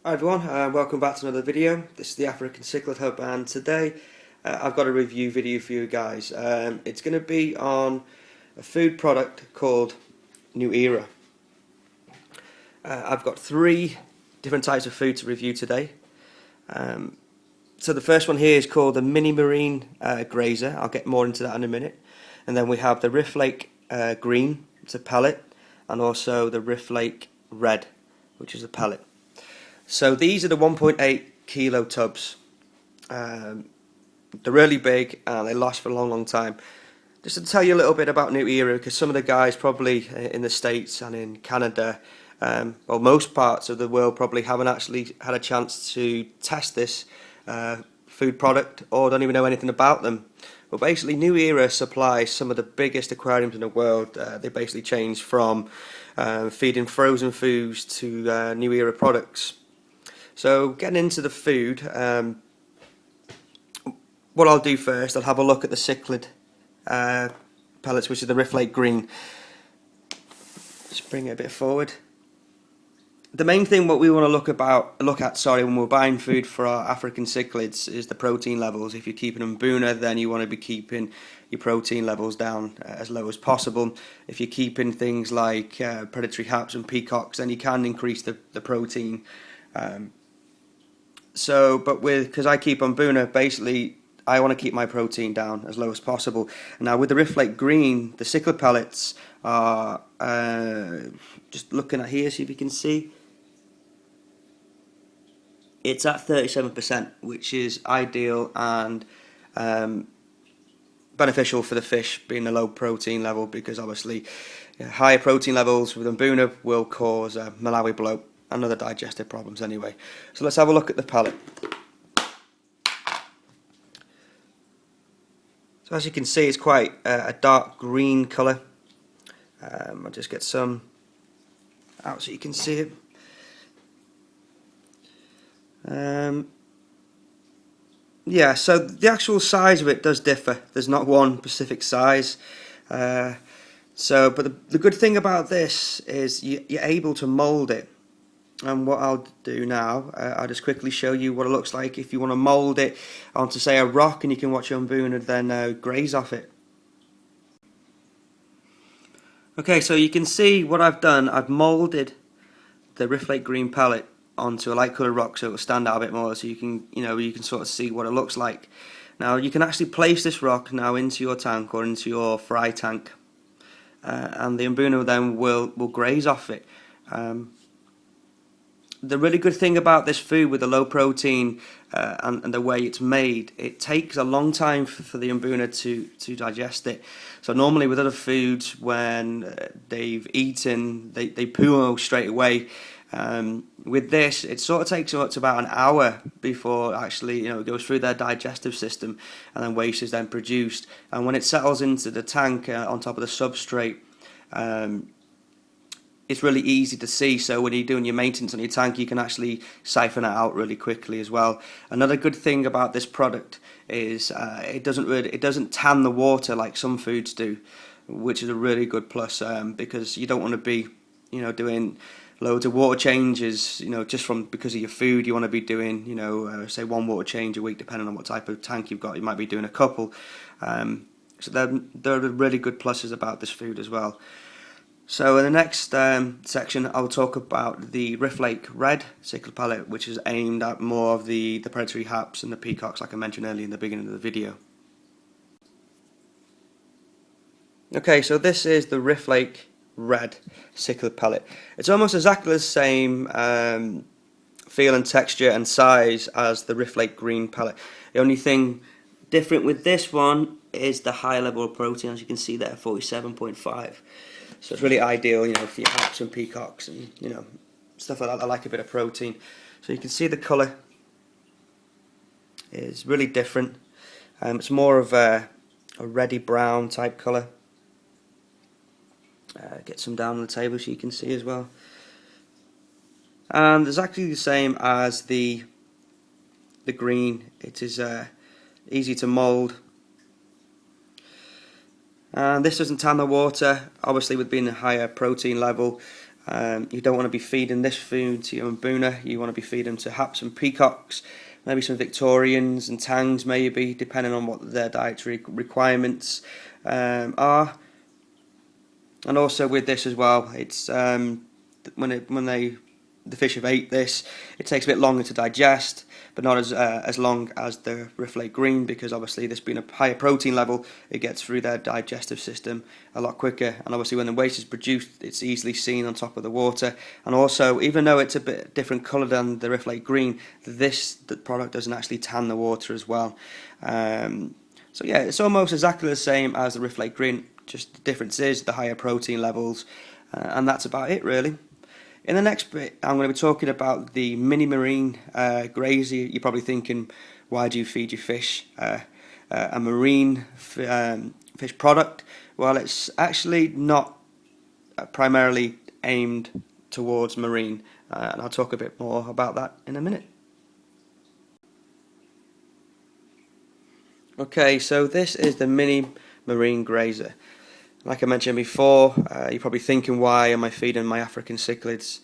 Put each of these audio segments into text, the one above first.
Hi everyone, welcome back to another video. This is the African Cichlid Hub, and today I've got a review video for you guys. It's going to be on a food product called New Era. I've got three different types of food to review today. So the first one here is called the Mini Marine Grazer. I'll get more into that in a minute. And then we have the Rift Lake Green, it's a pellet, and also the Rift Lake Red, which is a pellet. So these are the 1.8 kilo tubs. They're really big and they last for a long time. Just to tell you a little bit about New Era, because some of the guys probably in the States and in Canada, well, most parts of the world probably haven't actually had a chance to test this food product or don't even know anything about them. But basically New Era supplies some of the biggest aquariums in the world. They basically change from feeding frozen foods to New Era products. So getting into the food, what I'll do first, I'll have a look at the Cichlid Pellets, which is the Rift Lake Green. Just bring it a bit forward. The main thing what we want to look at when we're buying food for our African cichlids is the protein levels. If you're keeping Mbuna, then you want to be keeping your protein levels down as low as possible. If you're keeping things like predatory haps and peacocks, then you can increase the protein. Because I keep Mbuna, basically I want to keep my protein down as low as possible. Now with the Rift Lake Green, the Cichlid pellets are just looking at here, see if you can see. It's at 37%, which is ideal and beneficial for the fish being a low protein level, because obviously higher protein levels with Mbuna will cause Malawi bloat and other digestive problems anyway. So let's have a look at the pellet. So as you can see, it's quite a dark green colour. I'll just get some out so you can see it. Yeah, so the actual size of it does differ. There's not one specific size. But the good thing about this is you're able to mould it. And what I'll do now, I'll just quickly show you what it looks like if you want to mould it onto, say, a rock, and you can watch your Mbuna then graze off it. Okay, so you can see what I've done. I've moulded the Rift Lake Green pellet onto a light coloured rock so it will stand out a bit more, so you can sort of see what it looks like. Now you can actually place this rock now into your tank or into your fry tank, and the Mbuna then will graze off it. The really good thing about this food with the low protein and the way it's made, it takes a long time for the Mbuna to digest it. So normally with other foods, when they've eaten, they poo straight away. With this, it sort of takes up to about an hour before actually it goes through their digestive system, and then waste is then produced. And when it settles into the tank on top of the substrate, it's really easy to see, so when you're doing your maintenance on your tank, you can actually siphon it out really quickly as well. Another good thing about this product is it doesn't tan the water like some foods do, which is a really good plus, because you don't want to be doing loads of water changes just because of your food. You want to be doing say one water change a week, depending on what type of tank you've got. You might be doing a couple, so there are really good pluses about this food as well. So in the next section, I'll talk about the Rift Lake Red Cichlid pellet, which is aimed at more of the predatory haps and the peacocks, like I mentioned earlier in the beginning of the video. Okay, so this is the Rift Lake Red Cichlid pellet. It's almost exactly the same feel and texture and size as the Rift Lake Green pellet. The only thing different with this one is the high level of protein, as you can see there, 47.5. So it's really ideal, for your haps and peacocks and stuff like that. I like a bit of protein. So you can see the colour is really different. It's more of a reddy brown type colour. Get some down on the table so you can see as well. And it's actually the same as the green. It is easy to mould. And this doesn't tan the water, obviously with being a higher protein level. You don't want to be feeding this food to your Mbuna. You want to be feeding them to haps and peacocks, maybe some Victorians and tangs, maybe, depending on what their dietary requirements are. And also with this as well, it's the fish have ate this, it takes a bit longer to digest, but not as long as the Rift Lake Green, because obviously this being a higher protein level, it gets through their digestive system a lot quicker. And obviously when the waste is produced, it's easily seen on top of the water. And also, even though it's a bit different colour than the Rift Lake Green, the product doesn't actually tan the water as well. So yeah, it's almost exactly the same as the Rift Lake Green, just the difference is the higher protein levels, and that's about it really. In the next bit, I'm going to be talking about the mini marine grazer. You're probably thinking, why do you feed your fish a marine fish product? Well, it's actually not primarily aimed towards marine, and I'll talk a bit more about that in a minute. Okay, so this is the mini marine grazer. Like I mentioned before, you're probably thinking, why am I feeding my African cichlids,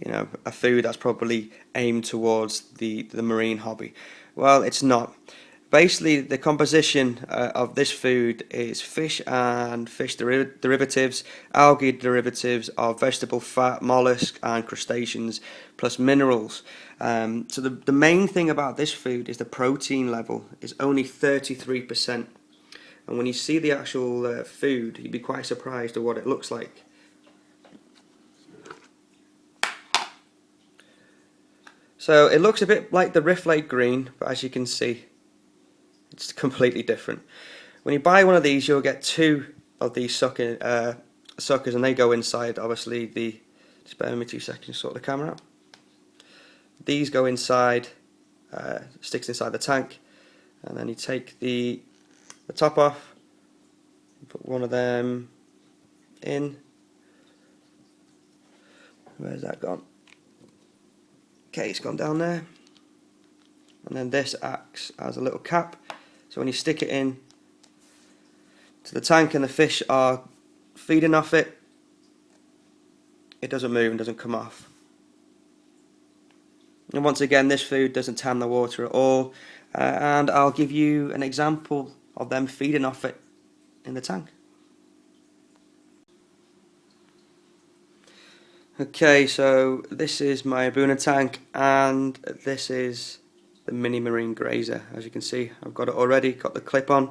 a food that's probably aimed towards the marine hobby? Well, it's not. Basically, the composition of this food is fish and fish derivatives, algae derivatives of vegetable fat, molluscs and crustaceans, plus minerals. So the main thing about this food is the protein level is only 33%. And when you see the actual food, you'd be quite surprised at what it looks like. So it looks a bit like the Rift Lake Green, but as you can see, it's completely different. When you buy one of these, you'll get 2 of these suckers, and they go inside, obviously, just bear with me 2 seconds to sort the camera out. These go inside, sticks inside the tank, and then you take the top off, put one of them in. Where's that gone? Okay, it's gone down there. And then this acts as a little cap, so when you stick it in to the tank and the fish are feeding off it, it doesn't move and doesn't come off. And once again, this food doesn't tan the water at all, and I'll give you an example of them feeding off it in the tank. Okay, so this is my Mbuna tank, and this is the mini marine grazer. As you can see, I've got it already, got the clip on.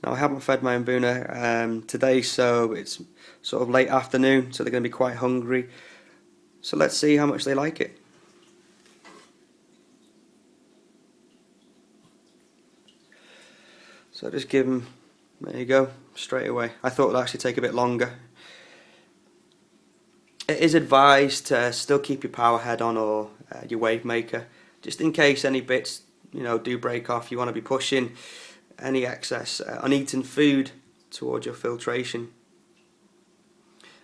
Now I haven't fed my Mbuna today, so it's sort of late afternoon, so they're going to be quite hungry. So let's see how much they like it. So just give them, there you go, straight away. I thought it would actually take a bit longer. It is advised to still keep your power head on, or your wave maker, just in case any bits do break off. You want to be pushing any excess uneaten food towards your filtration.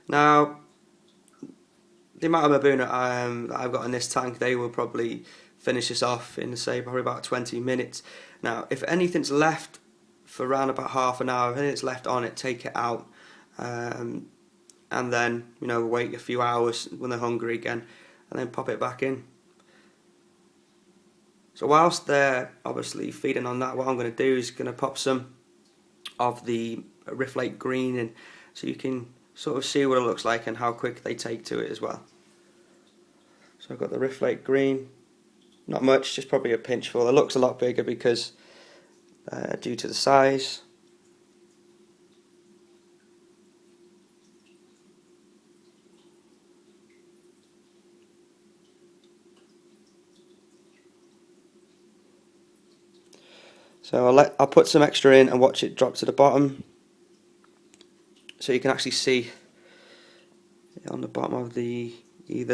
Now, the amount of Mbuna that I've got in this tank, they will probably finish this off in, say, probably about 20 minutes. Now, if anything's left for around about half an hour, if anything's left on it, take it out, and then wait a few hours when they're hungry again, and then pop it back in. So whilst they're obviously feeding on that, what I'm going to do is going to pop some of the Rift Lake Green in, so you can sort of see what it looks like and how quick they take to it as well. So I've got the Rift Lake Green, not much, just probably a pinchful. It looks a lot bigger because due to the size. So I'll put some extra in and watch it drop to the bottom, so you can actually see on the bottom of the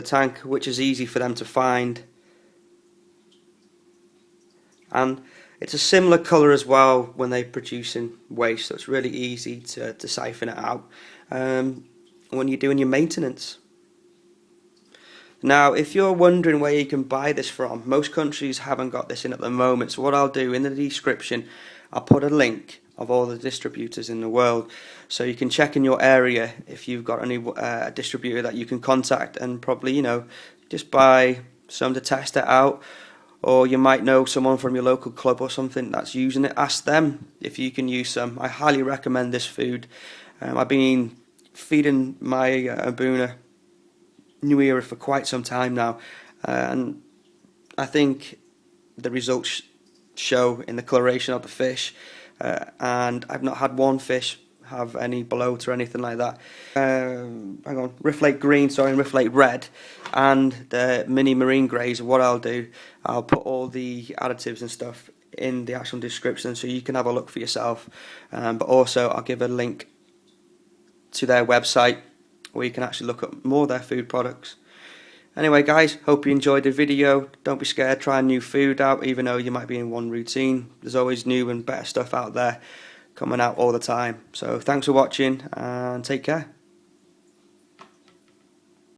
tank, which is easy for them to find. And it's a similar colour as well when they're producing waste, so it's really easy to siphon it out when you're doing your maintenance. Now, if you're wondering where you can buy this from, most countries haven't got this in at the moment, so what I'll do in the description, I'll put a link of all the distributors in the world. So you can check in your area if you've got any distributor that you can contact, and probably, you know, just buy some to test it out. Or you might know someone from your local club or something that's using it. Ask them if you can use some. I highly recommend this food. I've been feeding my Mbuna New Era for quite some time now, and I think the results show in the coloration of the fish, and I've not had one fish have any bloat or anything like that. Rift Lake Green, and Rift Lake Red, and the mini marine Grazer. What I'll do, I'll put all the additives and stuff in the actual description so you can have a look for yourself, but also I'll give a link to their website where you can actually look up more of their food products. Anyway guys, hope you enjoyed the video. Don't be scared, try new food out, even though you might be in one routine. There's always new and better stuff out there coming out all the time. So thanks for watching and take care.